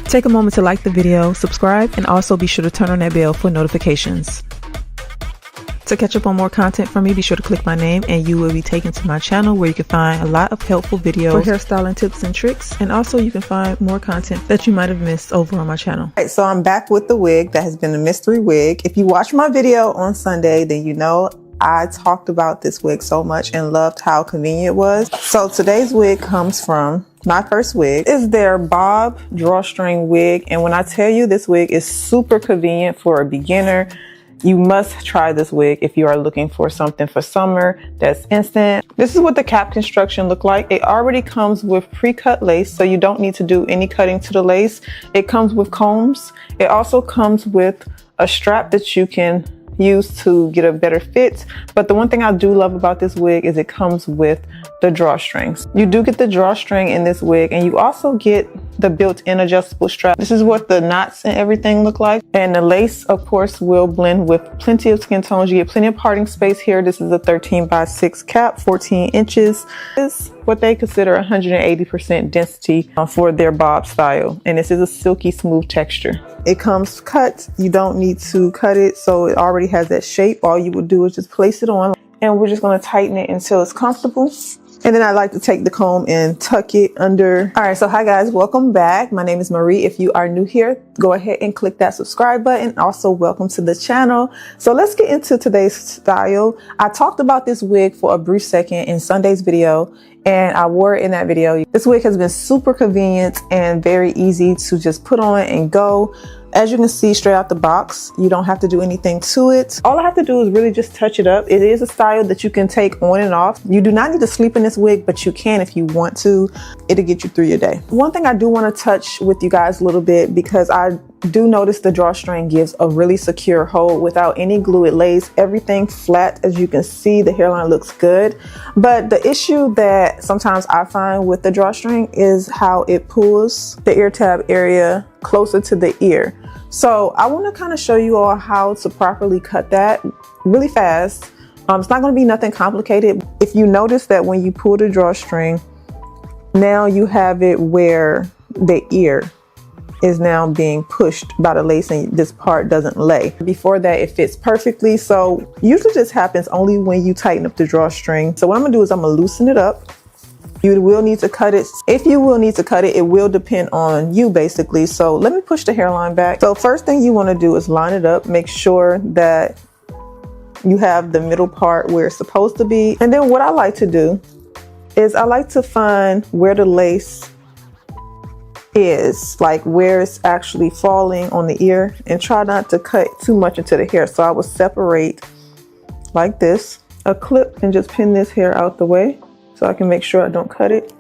Take a moment to like the video, subscribe, and also be sure to turn on that bell for notifications. To catch up on more content from me, be sure to click my name and you will be taken to my channel where you can find a lot of helpful videos for hairstyling tips and tricks, and also you can find more content that you might have missed over on my channel. All right, so I'm back with the wig that has been a mystery wig. If you watched my video on Sunday, then you know I talked about this wig so much and loved how convenient it was. So today's wig comes from Myfirstwig. It's their bob drawstring wig, and when I tell you this wig is super convenient for a beginner, you must try this wig if you are looking for something for summer that's instant. This is what the cap construction look like. It already comes with pre-cut lace, so you don't need to do any cutting to the lace. It comes with combs. It also comes with a strap that you can use to get a better fit. But the one thing I do love about this wig is it comes with the drawstrings. You do get the drawstring in this wig, and you also get the built-in adjustable strap. This is what the knots and everything look like. And the lace, of course, will blend with plenty of skin tones. You get plenty of parting space here. This is a 13x6 cap, 14 inches. This is what they consider 180% density for their bob style. And this is a silky smooth texture. It comes cut. You don't need to cut it, so it already has that shape. All you would do is just place it on, and we're just going to tighten it until it's comfortable. And then I like to take the comb and tuck it under. All right, so hi guys, welcome back. My name is Marie. If you are new here, go ahead and click that subscribe button. Also, welcome to the channel. So let's get into today's style. I talked about this wig for a brief second in Sunday's video, and I wore it in that video. This wig has been super convenient and very easy to just put on and go. As you can see straight out the box, you don't have to do anything to it. All I have to do is really just touch it up. It is a style that you can take on and off. You do not need to sleep in this wig, but you can if you want to. It'll get you through your day. One thing I do want to touch with you guys a little bit, because I do notice the drawstring gives a really secure hold without any glue. It lays everything flat. As you can see, the hairline looks good. But the issue that sometimes I find with the drawstring is how it pulls the ear tab area closer to the ear. So I want to kind of show you all how to properly cut that really fast. It's not going to be nothing complicated. If you notice that when you pull the drawstring, now you have it where the ear is now being pushed by the lace and this part doesn't lay. Before that, it fits perfectly. So usually this happens only when you tighten up the drawstring. So what I'm gonna do is I'm gonna loosen it up. You will need to cut it. If you will need to cut it, it will depend on you basically. So let me push the hairline back. So first thing you wanna do is line it up. Make sure that you have the middle part where it's supposed to be. And then what I like to do is I like to find where the lace is, like where it's actually falling on the ear, and try not to cut too much into the hair. So I will separate like this, a clip, and just pin this hair out the way so I can make sure I don't cut it.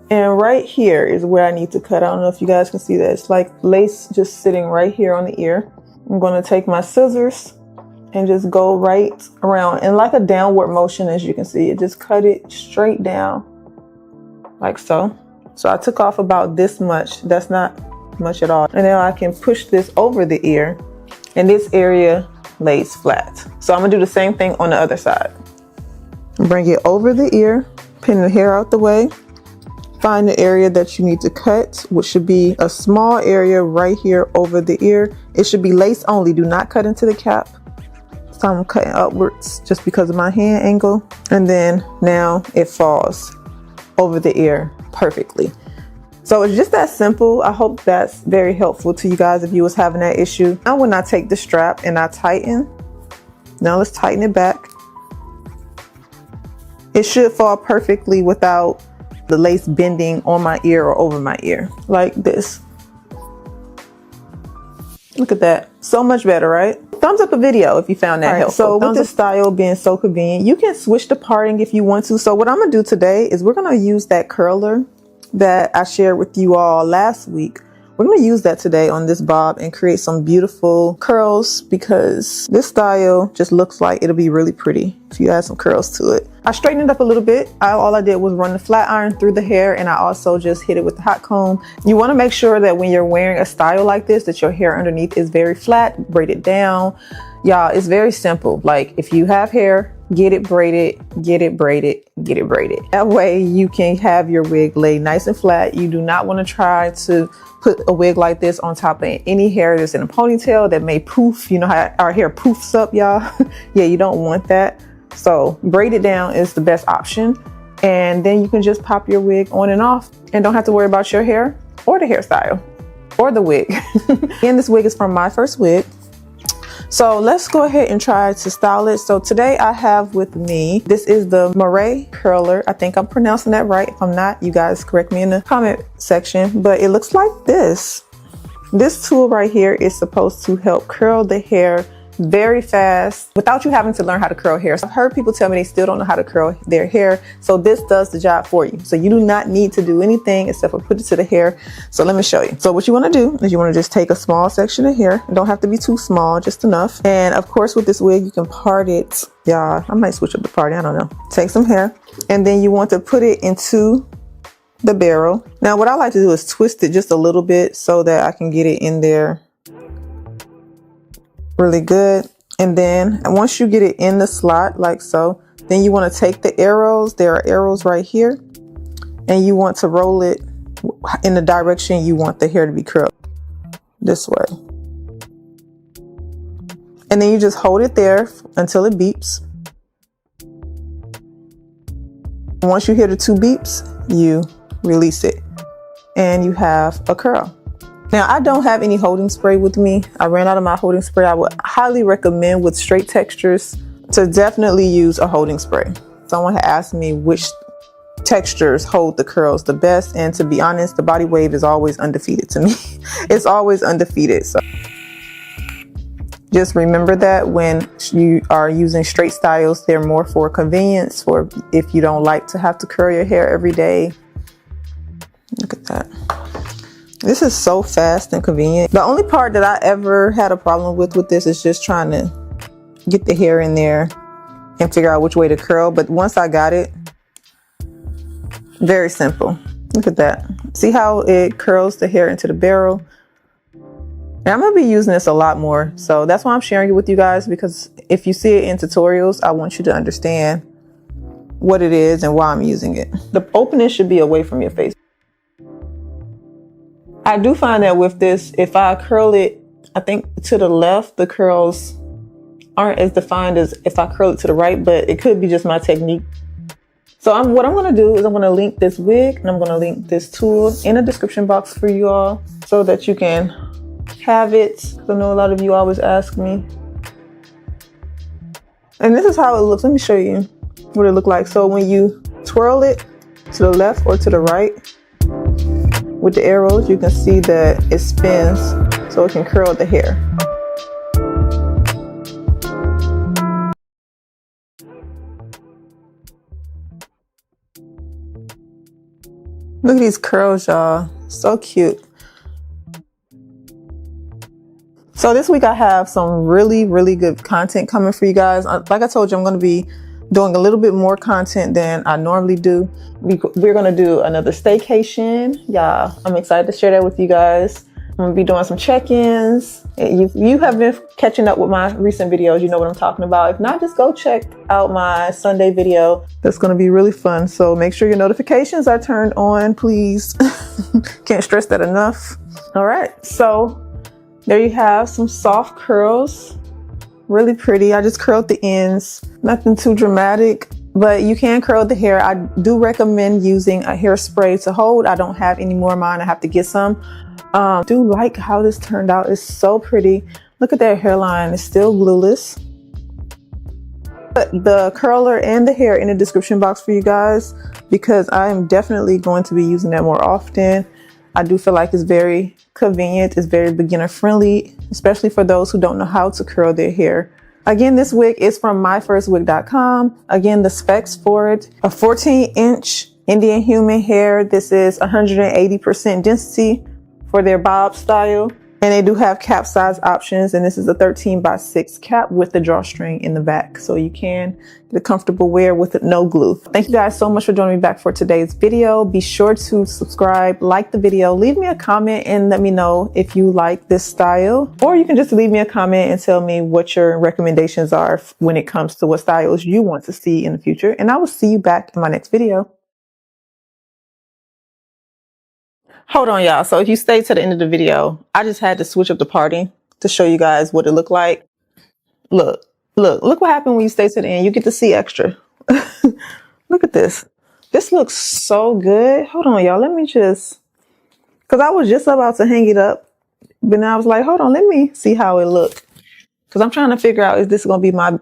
And right here is where I need to cut. I don't know if you guys can see that. It's like lace just sitting right here on the ear. I'm going to take my scissors and just go right around in like a downward motion. As you can see, it just cut it straight down like so. So I took off about this much. That's not much at all. And now I can push this over the ear, and this area lays flat. So I'm gonna do the same thing on the other side. Bring it over the ear, pin the hair out the way, find the area that you need to cut, which should be a small area right here over the ear. It should be lace only. Do not cut into the cap. So I'm cutting upwards just because of my hand angle. And then now it falls over the ear perfectly. So it's just that simple. I hope that's very helpful to you guys if you was having that issue. Now when I take the strap and I tighten, now let's tighten it back. It should fall perfectly without the lace bending on my ear or over my ear like this. Look at that. So much better, right? Thumbs up a video if you found that helpful. So with this style being so convenient, you can switch the parting if you want to. So what I'm gonna do today is we're gonna use that curler that I shared with you all last week. We're gonna use that today on this bob and create some beautiful curls, because this style just looks like it'll be really pretty if you add some curls to it. I straightened it up a little bit. All I did was run the flat iron through the hair, and I also just hit it with the hot comb. You wanna make sure that when you're wearing a style like this, that your hair underneath is very flat, braid it down. Y'all, it's very simple. Like if you have hair, get it braided, get it braided, get it braided. That way you can have your wig laid nice and flat. You do not want to try to put a wig like this on top of any hair that's in a ponytail that may poof. You know how our hair poofs up, y'all? Yeah, you don't want that. So braided down is the best option. And then you can just pop your wig on and off and don't have to worry about your hair or the hairstyle or the wig. And this wig is from Myfirstwig. So let's go ahead and try to style it. So today I have with me, this is the Murray curler. I think I'm pronouncing that right. If I'm not, you guys correct me in the comment section, but it looks like this. This tool right here is supposed to help curl the hair very fast without you having to learn how to curl hair. So I've heard people tell me they still don't know how to curl their hair. So this does the job for you. So you do not need to do anything except for put it to the hair. So let me show you. So what you want to do is you want to just take a small section of hair. It don't have to be too small, just enough. And of course with this wig, you can part it. Yeah, I might switch up the party. I don't know. Take some hair and then you want to put it into the barrel. Now what I like to do is twist it just a little bit so that I can get it in there really good. And then once you get it in the slot like so, then you want to take the arrows. There are arrows right here, and you want to roll it in the direction you want the hair to be curled, this way. And then you just hold it there until it beeps. Once you hear the 2 beeps, you release it and you have a curl. Now, I don't have any holding spray with me. I ran out of my holding spray. I would highly recommend with straight textures to definitely use a holding spray. Someone had asked me which textures hold the curls the best. And to be honest, the body wave is always undefeated to me. It's always undefeated. So just remember that when you are using straight styles, they're more for convenience, for if you don't like to have to curl your hair every day. Look at that. This is so fast and convenient. The only part that I ever had a problem with this is just trying to get the hair in there and figure out which way to curl. But once I got it, very simple. Look at that. See how it curls the hair into the barrel? And I'm gonna be using this a lot more. So that's why I'm sharing it with you guys, because if you see it in tutorials, I want you to understand what it is and why I'm using it. The opening should be away from your face. I do find that with this, if I curl it, I think to the left, the curls aren't as defined as if I curl it to the right, but it could be just my technique. So what I'm going to do is I'm going to link this wig and I'm going to link this tool in the description box for you all so that you can have it. I know a lot of you always ask me. And this is how it looks. Let me show you what it looks like. So when you twirl it to the left or to the right, with the arrows, you can see that it spins so it can curl the hair. Look at these curls, y'all. So cute. So this week I have some really good content coming for you guys. Like I told you, I'm going to be doing a little bit more content than I normally do. We're going to do another staycation. Yeah, I'm excited to share that with you guys. I'm going to be doing some check-ins. You have been catching up with my recent videos. You know what I'm talking about. If not, just go check out my Sunday video. That's going to be really fun. So make sure your notifications are turned on, please. Can't stress that enough. All right. So there you have some soft curls. Really pretty. I just curled the ends. Nothing too dramatic, but you can curl the hair. I do recommend using a hairspray to hold. I don't have any more of mine. I have to get some. Do like how this turned out. It's so pretty. Look at that hairline. It's still glueless. Put the curler and the hair in the description box for you guys, because I am definitely going to be using that more often. I do feel like it's very convenient. It's very beginner friendly, especially for those who don't know how to curl their hair. Again, this wig is from myfirstwig.com. Again, the specs for it: a 14-inch Indian human hair. This is 180% density for their bob style. And they do have cap size options, and this is a 13x6 cap with the drawstring in the back, so you can get a comfortable wear with no glue. Thank you guys so much for joining me back for today's video. Be sure to subscribe, like the video, leave me a comment and let me know if you like this style, or you can just leave me a comment and tell me what your recommendations are when it comes to what styles you want to see in the future, and I will see you back in my next video. Hold on, y'all. So if you stay to the end of the video, I just had to switch up the party to show you guys what it looked like. Look what happened when you stay to the end. You get to see extra. Look at this. This looks so good. Hold on, y'all. Let me just, because I was just about to hang it up, but now I was like, hold on, let me see how it looked. Because I'm trying to figure out, is this going to be my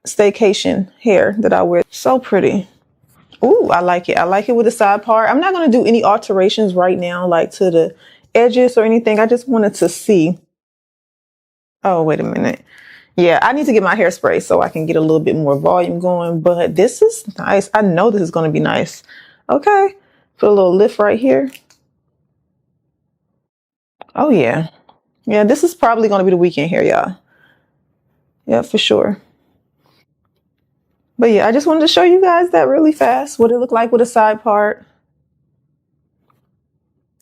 staycation hair that I wear? So pretty. Ooh, I like it. I like it with the side part. I'm not going to do any alterations right now, like to the edges or anything. I just wanted to see. Oh, wait a minute. Yeah, I need to get my hairspray so I can get a little bit more volume going, but this is nice. I know this is going to be nice. Okay. Put a little lift right here. Oh, yeah. Yeah, this is probably going to be the weekend hair, y'all. Yeah, for sure. But yeah, I just wanted to show you guys that really fast, what it looked like with a side part.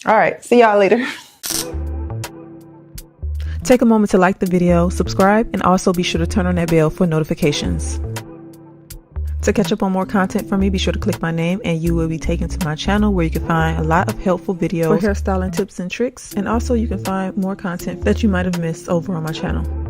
All right, see y'all later. Take a moment to like the video, subscribe, and also be sure to turn on that bell for notifications. To catch up on more content from me, be sure to click my name and you will be taken to my channel where you can find a lot of helpful videos for hairstyling tips and tricks. And also you can find more content that you might have missed over on my channel.